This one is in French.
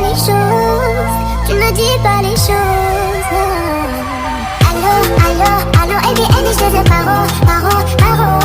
les choses, tu ne dis pas les choses. Allô, allô, allô, et bien, je te paro, paro, paro.